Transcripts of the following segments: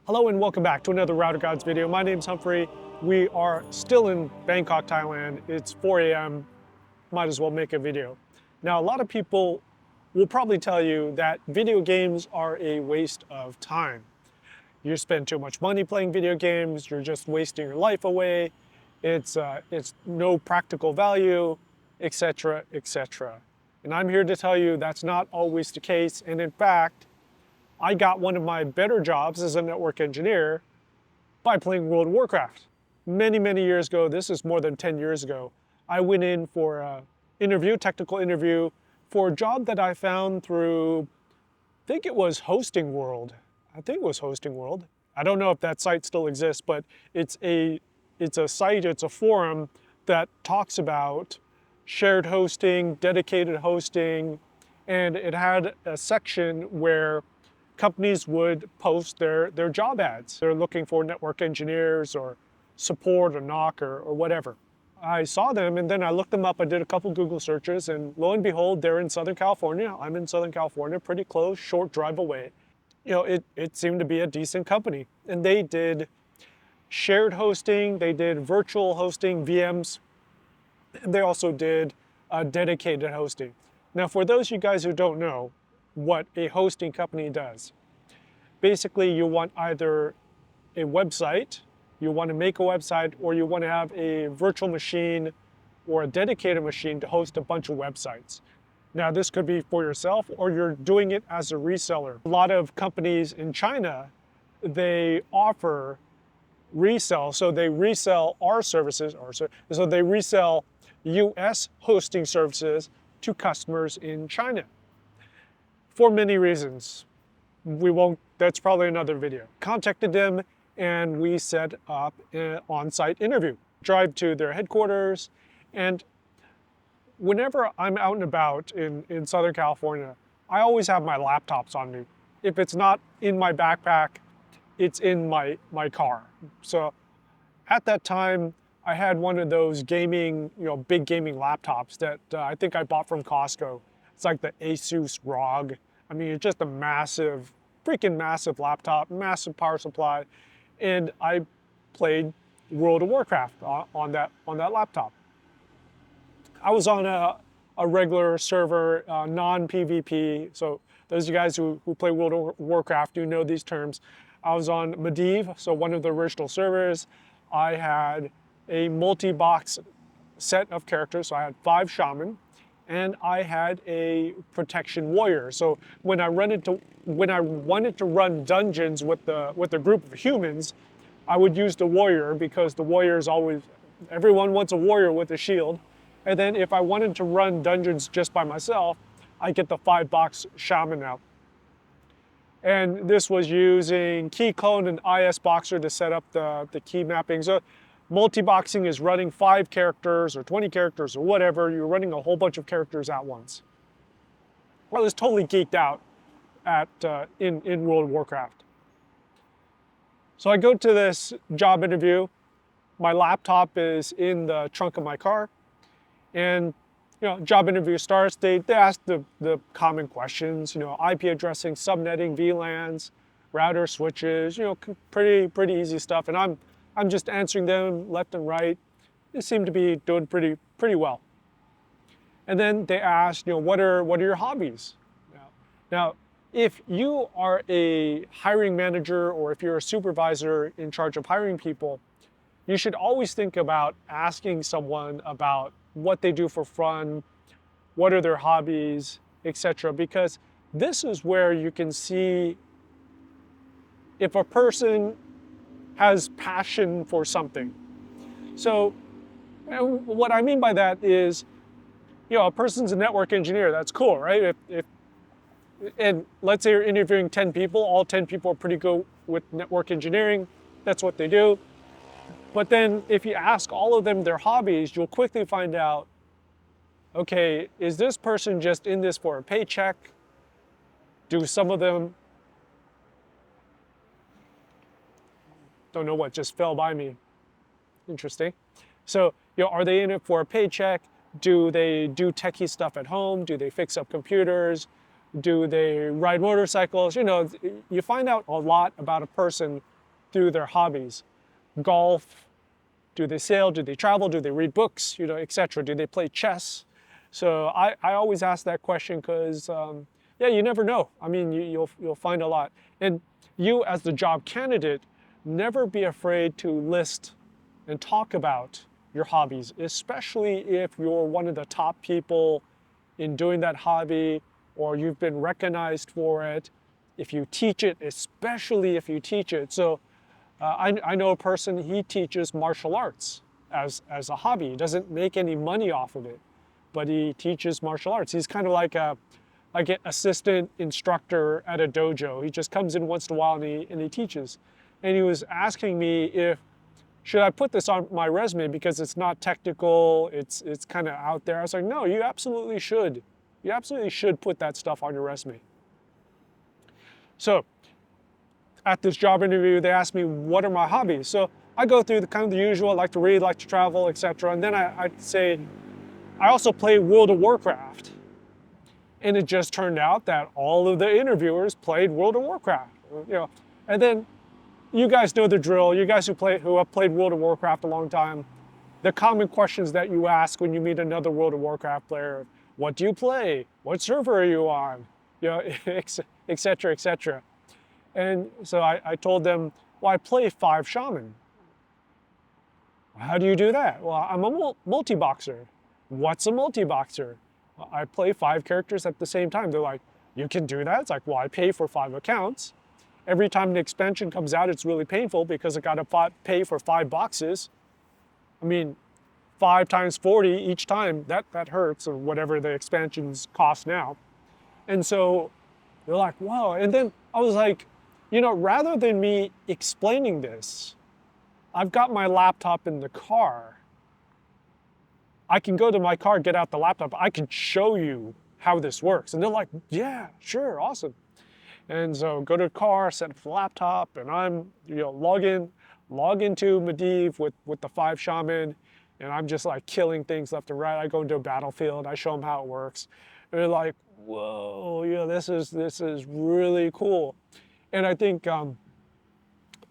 Hello and welcome back to another RouterGods video. My name's Humphrey. We are still in Bangkok, Thailand. It's 4 a.m. Might as well make a video. Now, a lot of people will probably tell you that video games are a waste of time. You spend too much money playing video games, you're just wasting your life away, it's no practical value, etc., etc. And I'm here to tell you that's not always the case, and in fact, I got one of my better jobs as a network engineer by playing World of Warcraft. Many, many years ago, this is more than 10 years ago, I went in for a technical interview for a job that I found through, I think it was Hosting World. I don't know if that site still exists, but it's a site, it's a forum that talks about shared hosting, dedicated hosting, and it had a section where companies would post their job ads. They're looking for network engineers or support or NOC or whatever. I saw them and then I looked them up. I did a couple Google searches and lo and behold, they're in Southern California. I'm in Southern California, pretty close, short drive away. You know, it seemed to be a decent company. And they did shared hosting, they did virtual hosting, VMs, and they also did dedicated hosting. Now, for those of you guys who don't know what a hosting company does, basically you want either a website, you want to make a website, or you want to have a virtual machine or a dedicated machine to host a bunch of websites. Now, this could be for yourself or you're doing it as a reseller. A lot of companies in China, they offer resell, so they resell our services, so they resell US hosting services to customers in China for many reasons. That's probably another video. Contacted them and we set up an on-site interview. Drive to their headquarters, and whenever I'm out and about in Southern California, I always have my laptops on me. If it's not in my backpack, it's in my car. So at that time, I had one of those gaming, big gaming laptops that I think I bought from Costco. It's like the Asus ROG. I mean, it's just a massive, freaking massive laptop, massive power supply. And I played World of Warcraft on that laptop. I was on a regular server, non-PvP. So those of you guys who play World of Warcraft, you know these terms. I was on Medivh, so one of the original servers. I had a multi-box set of characters, so I had 5 shaman, and I had a protection warrior. So when I wanted to run dungeons with the group of humans, I would use the warrior because the warrior is everyone wants a warrior with a shield. And then if I wanted to run dungeons just by myself, I get the 5-box shaman out. And this was using Keyclone and IS Boxer to set up the key mapping. So multi-boxing is running 5 characters or 20 characters or whatever. You're running a whole bunch of characters at once. I was totally geeked out in World of Warcraft. So I go to this job interview. My laptop is in the trunk of my car. And job interview starts, they ask the common questions, IP addressing, subnetting, VLANs, router switches, pretty easy stuff. And I'm just answering them left and right. They seem to be doing pretty well. And then they ask, what are your hobbies? Now, if you are a hiring manager or if you're a supervisor in charge of hiring people, you should always think about asking someone about what they do for fun, what are their hobbies, etc. Because this is where you can see if a person has passion for something. So what I mean by that is, a person's a network engineer, that's cool, right? And let's say you're interviewing 10 people, all 10 people are pretty good with network engineering, that's what they do. But then if you ask all of them their hobbies, you'll quickly find out, okay, is this person just in this for a paycheck? Do some of them, don't know what just fell by me. Interesting. So, are they in it for a paycheck? Do they do techie stuff at home? Do they fix up computers? Do they ride motorcycles? You find out a lot about a person through their hobbies. Golf, do they sail, do they travel, do they read books, etc. Do they play chess? So I always ask that question because, yeah, you never know. I mean, you'll find a lot. And you as the job candidate, never be afraid to list and talk about your hobbies, especially if you're one of the top people in doing that hobby or you've been recognized for it. If you teach it, especially if you teach it. So I know a person, he teaches martial arts as a hobby. He doesn't make any money off of it, but he teaches martial arts. He's kind of like an assistant instructor at a dojo. He just comes in once in a while and he teaches. And he was asking me if, should I put this on my resume because it's not technical, it's kind of out there. I was like, no, you absolutely should. You absolutely should put that stuff on your resume. So at this job interview, they asked me, what are my hobbies? So I go through the kind of the usual, I like to read, like to travel, etc. And then I'd say, I also play World of Warcraft. And it just turned out that all of the interviewers played World of Warcraft. And then you guys know the drill. You guys who have played World of Warcraft a long time, the common questions that you ask when you meet another World of Warcraft player: what do you play? What server are you on? etc. etc. And so I told them, well, I play 5 shaman. How do you do that? Well, I'm a multi-boxer. What's a multi-boxer? Well, I play 5 characters at the same time. They're like, you can do that? It's like, well, I pay for 5 accounts. Every time an expansion comes out, it's really painful because I gotta pay for 5 boxes. I mean, 5 times 40 each time, that hurts, or whatever the expansions cost now. And so they're like, wow. And then I was like, rather than me explaining this, I've got my laptop in the car. I can go to my car, get out the laptop. I can show you how this works. And they're like, yeah, sure, awesome. And so go to the car, set up the laptop, and I'm, log into Medivh with the 5 shaman, and I'm just like killing things left and right. I go into a battlefield, I show them how it works. And they're like, whoa, this is really cool. And I think,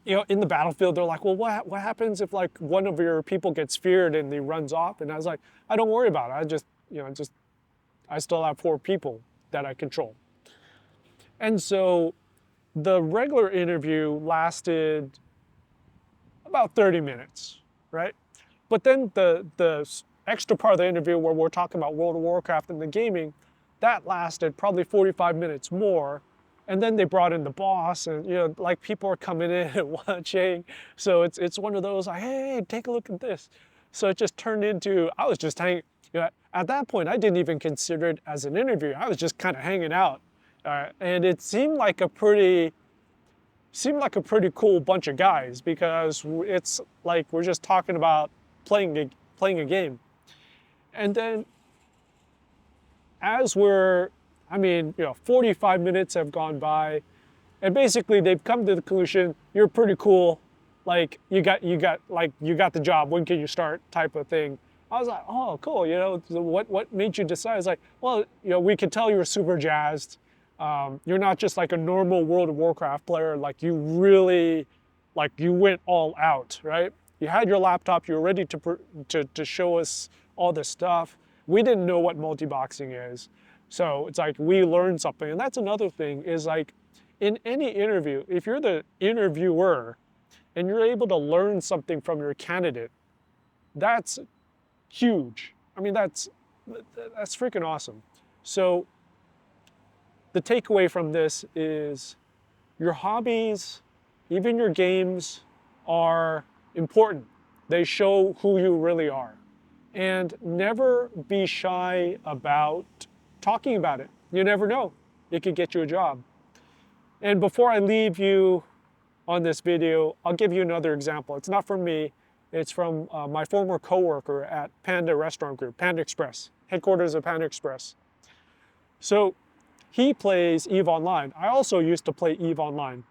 in the battlefield, they're like, well, what happens if like one of your people gets feared and he runs off? And I was like, I don't worry about it. I still have 4 people that I control. And so the regular interview lasted about 30 minutes, right? But then the extra part of the interview where we're talking about World of Warcraft and the gaming, that lasted probably 45 minutes more. And then they brought in the boss, and like people are coming in and watching. So it's one of those, like, hey, take a look at this. So it just turned into, I was just hanging. At that point, I didn't even consider it as an interview. I was just kind of hanging out, and it seemed like a pretty cool bunch of guys because it's like we're just talking about playing a game, and then as 45 minutes have gone by, and basically they've come to the conclusion, you're pretty cool, like you got the job, when can you start, type of thing. I was like, oh, cool, what made you decide? It's like, well, we could tell you were super jazzed. You're not just like a normal World of Warcraft player, like you really, like you went all out, right? You had your laptop, you were ready to show us all this stuff. We didn't know what multi-boxing is. So it's like we learned something. And that's another thing is like in any interview, if you're the interviewer and you're able to learn something from your candidate, that's huge. I mean, that's freaking awesome. So the takeaway from this is your hobbies, even your games, are important. They show who you really are. And never be shy about talking about it. You never know. It could get you a job. And before I leave you on this video, I'll give you another example. It's not from me. It's from my former coworker at Panda Restaurant Group, Panda Express, headquarters of Panda Express. So he plays EVE Online. I also used to play EVE Online.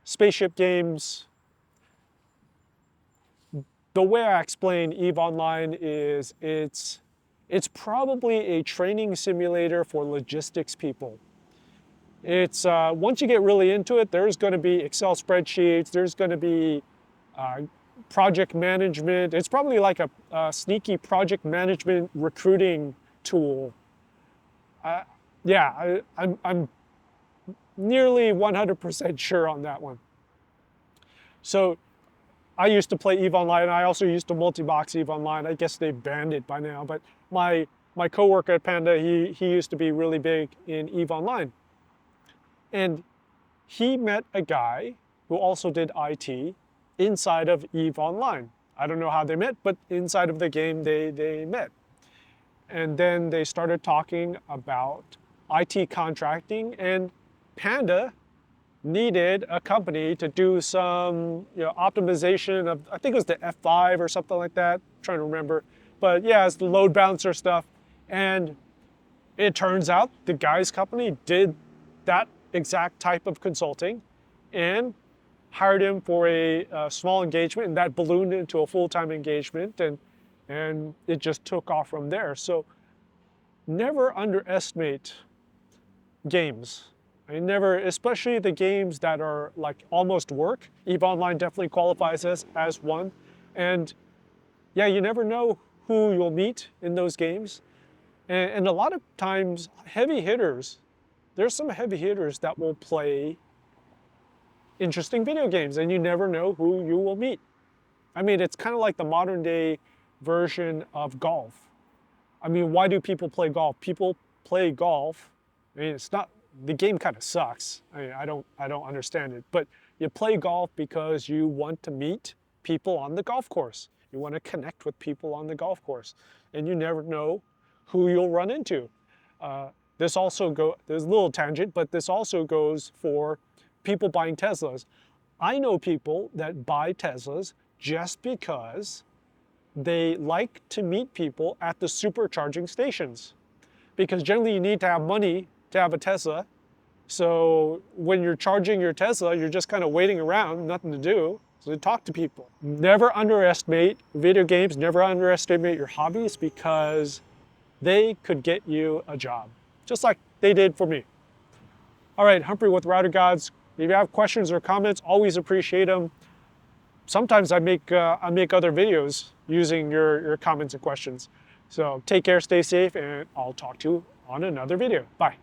Spaceship games. The way I explain EVE Online is it's probably a training simulator for logistics people. It's once you get really into it, there's going to be Excel spreadsheets, there's going to be project management. It's probably like a sneaky project management recruiting tool. Yeah, I'm nearly 100% sure on that one. So I used to play EVE Online. I also used to multi-box EVE Online. I guess they banned it by now, but my coworker at Panda, he used to be really big in EVE Online. And he met a guy who also did IT inside of EVE Online. I don't know how they met, but inside of the game they met. And then they started talking about IT contracting, and Panda needed a company to do some optimization of, I think it was the F5 or something like that. I'm trying to remember. But yeah, it's the load balancer stuff. And it turns out the guy's company did that exact type of consulting and hired him for a small engagement, and that ballooned into a full-time engagement, and it just took off from there. So never underestimate games. I never, especially the games that are like almost work. EVE Online definitely qualifies as one. And yeah, you never know who you'll meet in those games. And a lot of times, heavy hitters, there's some heavy hitters that will play interesting video games, and you never know who you will meet. I mean, it's kind of like the modern day version of golf. I mean, why do people play golf? People play golf. I mean, it's not, the game kind of sucks. I mean, I don't understand it, but you play golf because you want to meet people on the golf course. You want to connect with people on the golf course, and you never know who you'll run into. There's a little tangent, but this also goes for people buying Teslas. I know people that buy Teslas just because they like to meet people at the supercharging stations. Because generally you need to have money to have a Tesla. So when you're charging your Tesla, you're just kind of waiting around, nothing to do. So talk to people. Never underestimate video games, never underestimate your hobbies, because they could get you a job, just like they did for me. All right, Humphrey with RouterGods. If you have questions or comments, always appreciate them. Sometimes I make other videos using your comments and questions. So take care, stay safe, and I'll talk to you on another video. Bye.